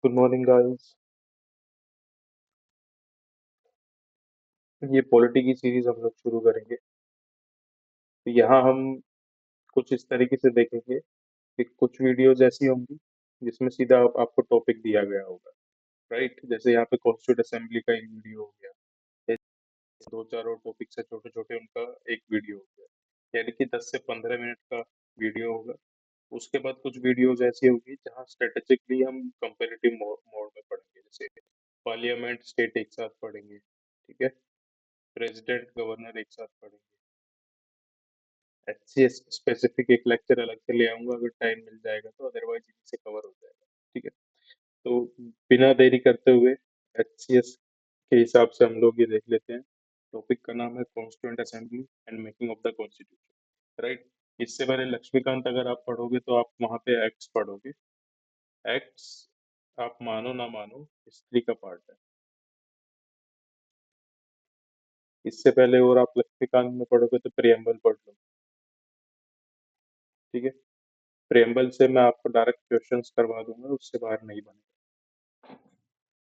Good morning guys. ये polity की series हम लोग शुरू करेंगे। तो यहाँ हम कुछ इस तरीके से देखेंगे कि कुछ वीडियोज ऐसी होंगी जिसमें सीधा आपको टॉपिक दिया गया होगा। राइट, जैसे यहाँ पे कॉन्स्टिट्यूट असेंबली का एक वीडियो हो गया। ऐसे दो चार और टॉपिक से छोटे छोटे उनका एक वीडियो हो गया, यानी कि 10 से 15 मिनट का वीडियो होगा। उसके बाद कुछ वीडियोज ऐसी होगी जहाँ स्ट्रेटेजिकली हम कंपेरेटिव मोड में पढ़ेंगे, जैसे पार्लियामेंट स्टेट एक साथ पढ़ेंगे, ठीक है, प्रेसिडेंट गवर्नर एक साथ पढ़ेंगे। एचसीएस स्पेसिफिक एक लेक्चर अलग से ले आऊंगा अगर टाइम मिल जाएगा तो, अदरवाइज इसी से कवर हो जाएगा। ठीक है, तो बिना देरी करते हुए एचसीएस के हिसाब से हम लोग ये देख लेते हैं। टॉपिक का नाम है constituent assembly and making of the constitution. Right, इससे पहले लक्ष्मीकांत अगर आप पढ़ोगे तो आप वहां पे एक्ट्स पढ़ोगे। एक्ट्स, आप मानो ना मानो, हिस्ट्री का पार्ट है। इससे पहले और आप लक्ष्मीकांत में पढ़ोगे तो प्रियम्बल पढ़ लो। ठीक है, प्रियम्बल से मैं आपको डायरेक्ट क्वेश्चंस करवा दूंगा, उससे बाहर नहीं बनेगा।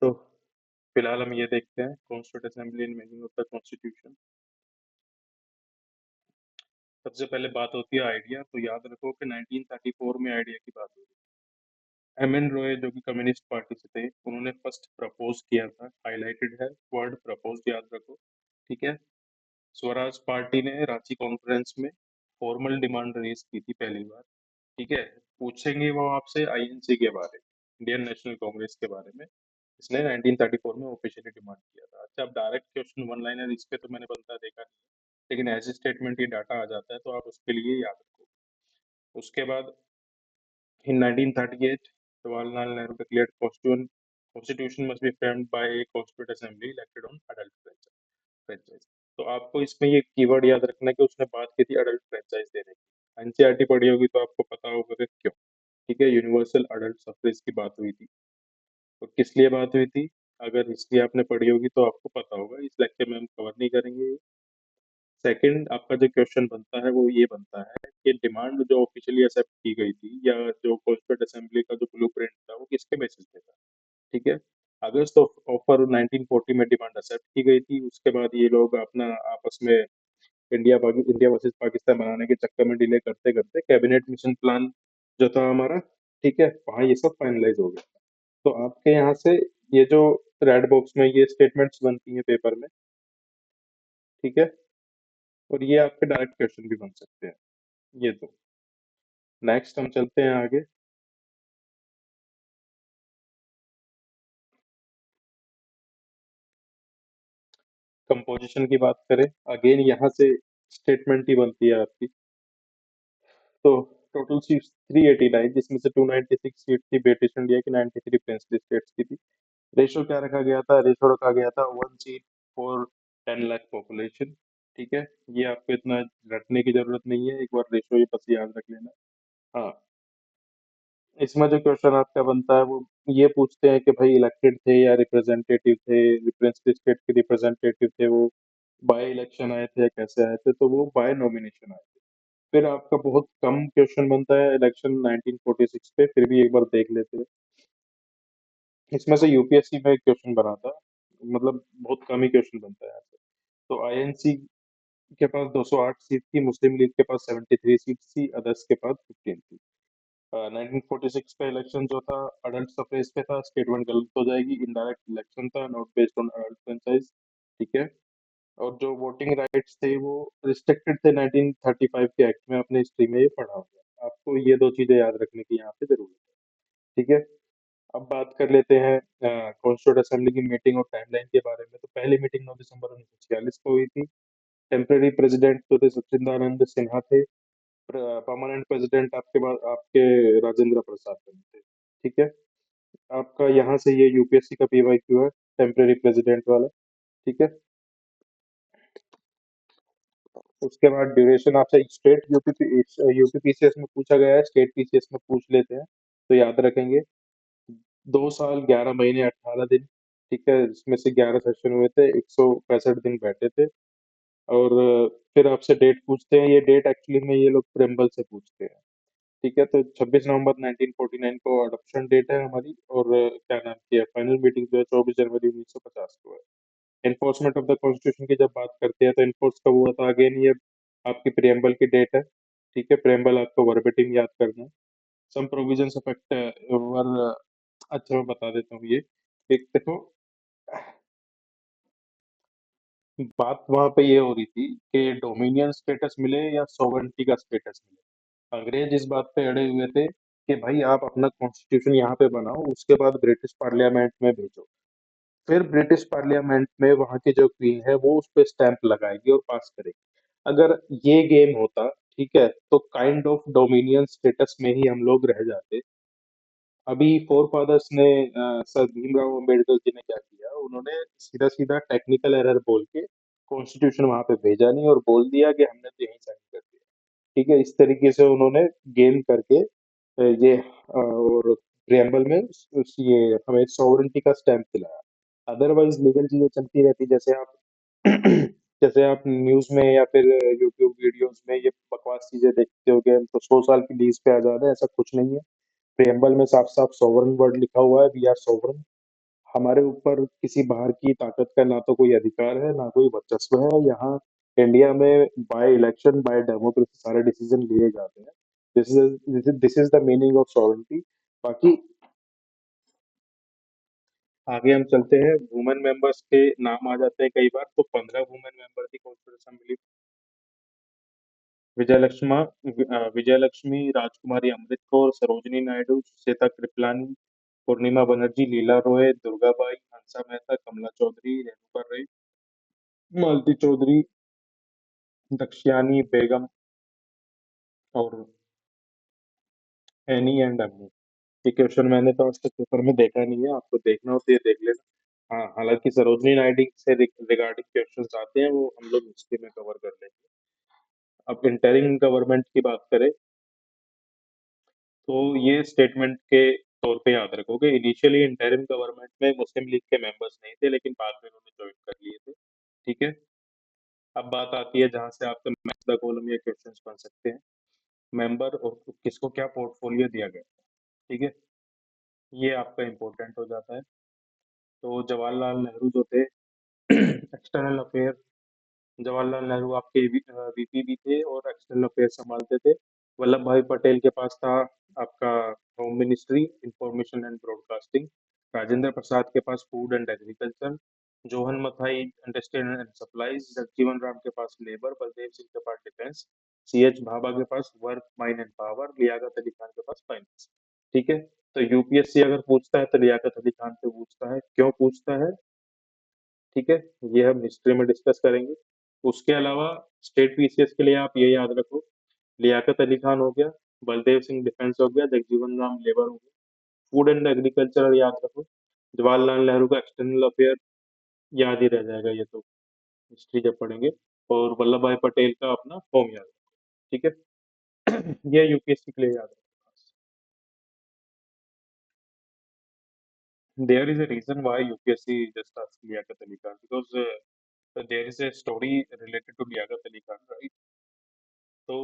तो फिलहाल हम ये देखते हैं constitute assembly and making of the constitution. सबसे पहले बात होती है आइडिया, तो याद रखो कि 1934 में आइडिया की बात हो रही है। एम एन रॉय जो कि कम्युनिस्ट पार्टी से थे, उन्होंने फर्स्ट प्रपोज किया था। हाईलाइटेड है वर्ड प्रपोज, याद रखो। ठीक है, स्वराज पार्टी ने रांची कॉन्फ्रेंस में फॉर्मल डिमांड रेज की थी पहली बार। ठीक है, पूछेंगे वो आपसे आईएनसी के बारे में, इंडियन नेशनल कांग्रेस के बारे में। इसने 1934 में ऑफिशियली डिमांड किया था। अच्छा, अब डायरेक्ट क्वेश्चन वन लाइनर इस पे तो मैंने बनता देखा नहीं, लेकिन ऐसे स्टेटमेंट ये डाटा आ जाता है तो आप उसके लिए याद रखो। उसके बाद इन 1938 Jawaharlal Nehru declared constitution must be framed by a constituent assembly elected on adult franchise। तो आपको इसमें ये कीवर्ड याद रखना है कि उसने बात की थी अडल्ट फ्रेंचाइज देने की। एनसीईआरटी पढ़ी होगी तो आपको पता होगा कि क्यों। ठीक है, यूनिवर्सल अडल्ट सफरेज की बात हुई थी। तो किस लिए बात हुई थी, अगर हिस्ट्री आपने पढ़ी होगी तो आपको पता होगा, इस लेक्चर में हम कवर नहीं करेंगे। सेकंड, आपका जो क्वेश्चन बनता है वो ये बनता है कि डिमांड जो ऑफिशियली एक्सेप्ट की गई थी, या जो कॉन्स्टिट्यूएंट असेंबली का जो ब्लूप्रिंट था, वो किसके बेसिस पे था। ठीक है, अगस्त ऑफर 1940 में डिमांड एक्सेप्ट की गई थी। उसके बाद ये लोग अपना आपस में इंडिया वर्सेस पाकिस्तान बनाने के चक्कर में डिले करते करते कैबिनेट मिशन प्लान जो था हमारा, ठीक है, वहाँ ये सब फाइनलाइज हो गया। तो आपके यहाँ से ये जो रेड बॉक्स में ये स्टेटमेंट्स बनती हैं पेपर में, ठीक है, और ये आपके डायरेक्ट क्वेश्चन भी बन सकते हैं, ये दो। नेक्स्ट हम चलते हैं आगे। कंपोजिशन की बात करें, अगेन यहाँ से स्टेटमेंट ही बनती है आपकी। तो टोटल सीट्स 389, जिसमें से 296 सीट थी ब्रिटिश इंडिया की, 93 प्रिंसली स्टेट्स की थी। रेशो क्या रखा गया था, रेशो रखा गया था 1 सीट फॉर 10 लाख पॉपुलेशन। ठीक है, ये आपको इतना रटने की जरूरत नहीं है, एक बार रेशो ये बस याद रख लेना। हाँ, इसमें जो क्वेश्चन आपका बनता है वो ये पूछते हैं कि भाई इलेक्टेड थे या रिप्रेजेंटेटिव थे, प्रिंसली स्टेट के रिप्रेजेंटेटिव थे वो, बाय इलेक्शन आए थे या कैसे आए थे, तो वो बाय नॉमिनेशन आए थे। फिर आपका बहुत कम क्वेश्चन बनता है इलेक्शन 1946 पे, फिर भी एक बार देख लेते हैं। इसमें से यूपीएससी में एक क्वेश्चन बना था, मतलब बहुत कम ही क्वेश्चन बनता है यहाँ से। तो आईएनसी के पास 208 सीट थी, मुस्लिम लीग के पास 73 सीट थी, अदर्स के पास 15 थी। 1946 का इलेक्शन जो था अडल्ट सफरेज पे था, स्टेटमेंट गलत हो जाएगी, इनडायरेक्ट इलेक्शन था, not based on adult franchise. ठीक है, और जो वोटिंग राइट्स थे वो रिस्ट्रिक्टेड थे 1935 के एक्ट में, अपने हिस्ट्री में ये पढ़ा होगा आपको, ये दो चीजें याद रखने की यहाँ पे जरूरत है। ठीक है, अब बात कर लेते हैं कॉन्स्टिट्यूंट असेंबली की मीटिंग और टाइमलाइन के बारे में। तो पहली मीटिंग 9 दिसंबर 1946 को हुई थी। टेम्पररी प्रेसिडेंट तो थे सचिदानंद सिन्हा थे। परमानेंट प्रेसिडेंट आपके बाद आपके राजेंद्र प्रसाद बने थे। ठीक है, आपका यहाँ से ये यूपीएससी का पीवाईक्यू है, टेम्पररी प्रेसिडेंट वाला। ठीक है, उसके बाद ड्यूरेशन आपसे स्टेट यूपीपीसीएस में पूछा गया है, स्टेट पीसीएस में पूछ लेते हैं तो याद रखेंगे। 2 साल 11 महीने 18 दिन। ठीक है, इसमें से 11 सेशन हुए थे, 165 दिन बैठे थे। और फिर आपसे डेट पूछते हैं, ये डेट एक्चुअली में ये लोग प्रेम्बल से पूछते हैं। ठीक है, तो 26 नवंबर 1949 को अडॉप्शन डेट है हमारी, और क्या नाम की है, फाइनल मीटिंग जो है 24 जनवरी 1950 को है। एनफोर्समेंट ऑफ द कॉन्स्टिट्यूशन की जब बात करते हैं तो एनफोर्स कब हुआ था, अगेन ये आपकी प्रियम्बल की डेट है। ठीक है, प्रियम्बल आपको वर्बेटिम याद करना है। सम प्रोविजंस अफेक्ट वर, अच्छा मैं बता देता हूँ ये। एक देखो, बात वहां पे ये हो रही थी कि डोमिनियन स्टेटस मिले या सोवरेनिटी का स्टेटस मिले। अंग्रेज इस बात पे अड़े हुए थे कि भाई आप अपना कॉन्स्टिट्यूशन यहाँ पे बनाओ, उसके बाद ब्रिटिश पार्लियामेंट में भेजो, फिर ब्रिटिश पार्लियामेंट में वहां की जो क्वीन है वो उस पे स्टैंप लगाएगी और पास करेगी। अगर ये गेम होता, ठीक है, तो काइंड ऑफ डोमिनियन स्टेटस में ही हम लोग रह जाते। अभी फोर फादर्स ने सर भीमराव अंबेडकर जी ने क्या किया, उन्होंने सीधा सीधा टेक्निकल एरर बोल के कॉन्स्टिट्यूशन वहां पे भेजा नहीं और बोल दिया कि हमने तो यही साइन कर दिया। ठीक है, इस तरीके से उन्होंने गेम करके ये और प्रियम्बल में ये हमें सॉवरेनिटी का स्टैंप दिलाया। अदरवाइज लीगल चीजें चलती रहती, जैसे आप जैसे आप न्यूज में या फिर यूट्यूब वीडियोस में ये बकवास चीजें देखते हो कि हम तो 100 साल की लीज पे आजाद है, ऐसा कुछ नहीं है। प्रियम्बल में साफ साफ सॉवरन वर्ड लिखा हुआ है, वी आर सॉवरन। हमारे ऊपर किसी बाहर की ताकत का ना तो कोई अधिकार है ना कोई वर्चस्व है। यहाँ इंडिया में बाय इलेक्शन बाय डेमोक्रेसी सारे डिसीजन लिए जाते हैं। This is the meaning of sovereignty. बाकी आगे हम चलते हैं, वुमेन मेंबर्स के नाम आ जाते हैं कई बार, तो 15 वुमेन मेंबर थी कॉन्स्टिट्यूशन असेंबली। विजय लक्ष्मी, राजकुमारी अमृत कौर, सरोजिनी नायडू, श्वेता कृपलानी, पूर्णिमा बनर्जी, लीला रॉय, दुर्गाबाई, हंसा मेहता, कमला चौधरी, रेणुका राय, मालती चौधरी, दक्षयानी बेगम, और एनी एंड अम्मी। ये क्वेश्चन मैंने तो आज तक पेपर में देखा नहीं है, आपको देखना हो तो ये देख लेना। हाँ, हालांकि सरोजनी नायडू से रिगार्डिंग क्वेश्चंस आते हैं, वो हम लोग हिस्ट्री में कवर कर लेंगे। अब इंटरिम गवर्नमेंट की बात करें तो ये स्टेटमेंट के तौर पे याद रखोगे, इनिशियली इंटरिम गवर्नमेंट में मुस्लिम लीग के मेंबर्स नहीं थे, लेकिन बाद में उन्होंने ज्वाइन कर लिए थे। ठीक है, अब बात आती है जहां से आपके मैच द कॉलम या क्वेश्चंस बन सकते हैं। मेंबर और किसको क्या पोर्टफोलियो दिया गया। ठीक है, ये आपका इम्पोर्टेंट हो जाता है। तो जवाहरलाल नेहरू जो थे एक्सटर्नल अफेयर, जवाहरलाल नेहरू आपके वीपी भी थे और एक्सटर्नल अफेयर संभालते थे। वल्लभ भाई पटेल के पास था आपका home ministry, information and broadcasting. Rajendra Prasad के पास food and agriculture. John Mathai industry and supplies. Jagjivan Ram के पास लेबर। बलदेव सिंह के पास डिफेंस। सी एच भाभा के पास work mine and power. Liaquat Ali Khan के पास फाइनेंस। ठीक है, तो यूपीएससी अगर पूछता है तो लियाकत अली खान से पूछता है, क्यों पूछता है। ठीक है, ये हम हिस्ट्री में डिस्कस करेंगे। उसके अलावा स्टेट पीसीएस के लिए आप ये याद रखो, लियाकत अली खान हो गया, बलदेव सिंह डिफेंस हो गया, जगजीवन राम लेबर हो गया। फूड एंड एग्रीकल्चर याद रखो, जवाहरलाल नेहरू का एक्सटर्नल अफेयर याद ही रह जाएगा ये तो, हिस्ट्री जब पढ़ेंगे। और वल्लभ भाई पटेल का अपना होम याद रखो। ठीक है, ये यूपीएससी के लिए याद रखो। There is a reason why UPSC just asked Liaquat Ali Khan, because there is a story related to Liaquat Ali Khan, right? तो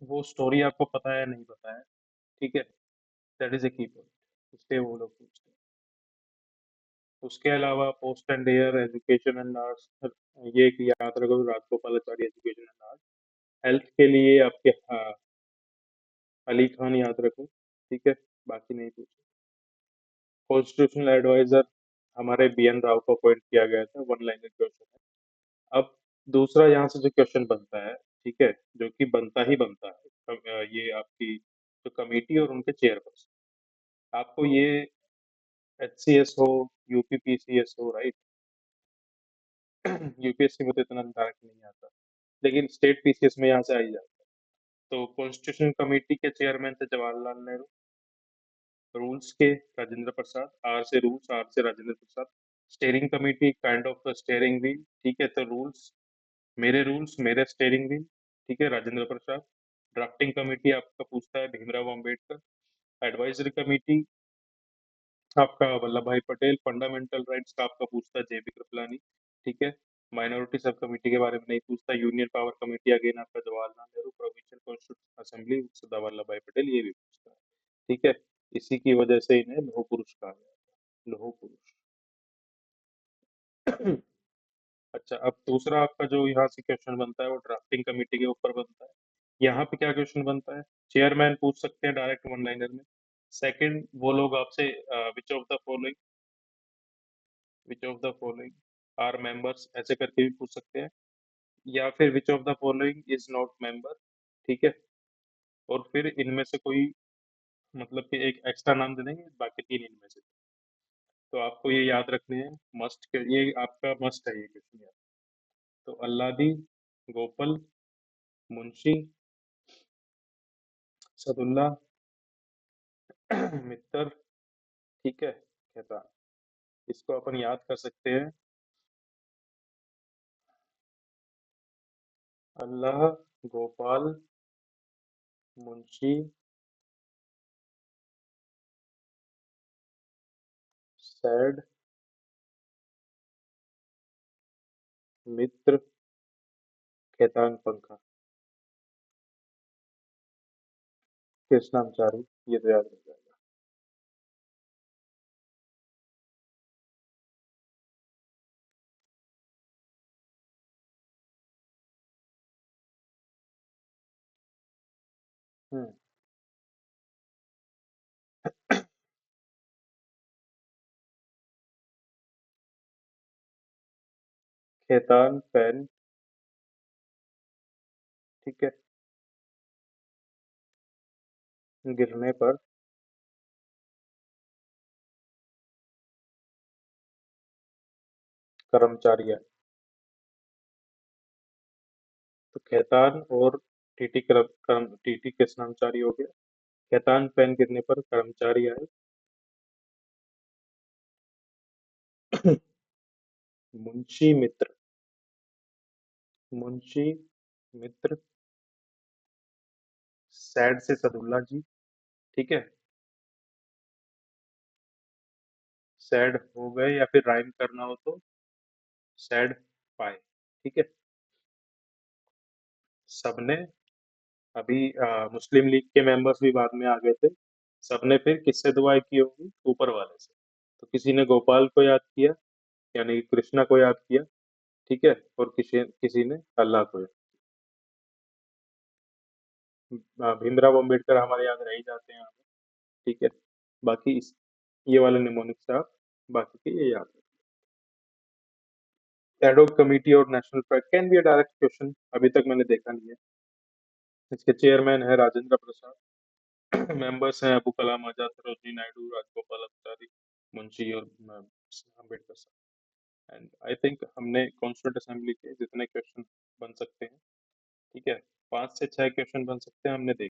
वो स्टोरी आपको पता है नहीं पता है, ठीक है, दैट इज ए की पॉइंट, इसलिए वो लोग पूछते हैं। उसके अलावा post and air education and arts, ये एक याद रखो, Rajagopalachari education and arts. Health के लिए आपके अली खान याद रखो। ठीक है, बाकी नहीं पूछो। कॉन्स्टिट्यूशनल एडवाइजर हमारे बी एन राव को अपॉइंट किया गया था, वन लाइनर क्वेश्चन है। अब दूसरा यहाँ से जो क्वेश्चन बनता है, ठीक है, जो कि बनता ही बनता है, ये आपकी जो कमेटी और उनके चेयरपर्सन, आपको ये एच सी एस हो, यूपीपीसीएस हो, राइट, यूपीएससी में तो इतना डायरेक्ट नहीं आता, लेकिन स्टेट पीसीएस में यहाँ से आ ही जाता है। तो कॉन्स्टिट्यूशन कमेटी के चेयरमैन थे जवाहरलाल नेहरू। रूल्स के राजेंद्र प्रसाद, आर से रूल्स, आर से Rajendra Prasad. Steering committee kind of steering wheel, ठीक है, तो रूल्स मेरे स्टेयरिंग व्हील, ठीक है, राजेंद्र प्रसाद। ड्राफ्टिंग कमेटी आपका पूछता है भीमराव अंबेडकर। एडवाइजरी कमेटी आपका वल्लभ भाई पटेल। फंडामेंटल राइट्स का आपका पूछता है जेबी कृपलानी। ठीक है, माइनॉरिटी सब कमेटी के बारे में नहीं पूछता। यूनियन पावर कमेटी अगेन आपका Jawaharlal Nehru. Provincial constitution assembly Sardar Vallabh Bhai Patel, ये भी पूछता है। ठीक है, इसी की वजह से इन्हें लौह पुरुष कहा गया था, लौह पुरुष। अच्छा, अब दूसरा आपका जो यहाँ से क्वेश्चन बनता है वो ड्राफ्टिंग कमेटी के ऊपर बनता है। यहाँ पे क्या क्वेश्चन बनता है? चेयरमैन पूछ सकते हैं डायरेक्ट वन लाइनर में। सेकंड, वो लोग आपसे which of the following are members, ऐसे करके भी पूछ सकते हैं, या फिर which of the following is not member. ठीक है, और फिर इनमें से कोई, मतलब कि एक एक्स्ट्रा नाम दे देंगे, बाकी तीन इनमें से। तो आपको ये याद रखने हैं, मस्ट के ये आपका मस्ट है ये क्वेश्चन याद। तो अल्लादी, गोपाल, मुंशी, सदुल्ला, मित्तर, ठीक है, कहता, इसको अपन याद कर सकते हैं। अल्लाह, गोपाल, मुंशी, सैड, मित्र, खेतान पंखा, कृष्णामचारी, ये तो याद रह जाएगा। हम्म। खेतान पेन, ठीक है, गिरने पर कर्मचारी है। तो खेतान और टीटी टीटी कृष्णामचारी हो गया। खेतान पेन गिरने पर कर्मचारी आए। मुंशी मित्र, मुंशी मित्र, सैड से सदुल्ला जी, ठीक है, सैड हो गए, या फिर राइम करना हो तो सैड पाए, ठीक है। सबने, अभी मुस्लिम लीग के मेंबर्स भी बाद में आ गए थे। सबने फिर किससे दुआएं की होंगी? ऊपर वाले से। तो किसी ने गोपाल को याद किया, यानी कि कृष्णा को याद किया, ठीक है, और किसी किसी ने अल्लाह को याद। भीमराव अम्बेडकर हमारे याद रह ही जाते हैं यहाँ पे, ठीक है। बाकी ये वाले निमोनिक से आप बाकी के ये याद रखें। एडोक कमिटी और national flag can be a direct question, अभी तक मैंने देखा नहीं है। इसके चेयरमैन है राजेंद्र प्रसाद। मेंबर्स हैं अबू कलाम आजाद, सरोजिनी नायडू, राजगोपालाचारी, मुंशी और अम्बेडकर साहब। एंड आई थिंक हमने कॉन्स्टिट्यूंट असेंबली के जितने क्वेश्चन बन सकते हैं, ठीक है, 5 से 6 क्वेश्चन बन सकते हैं, हमने देख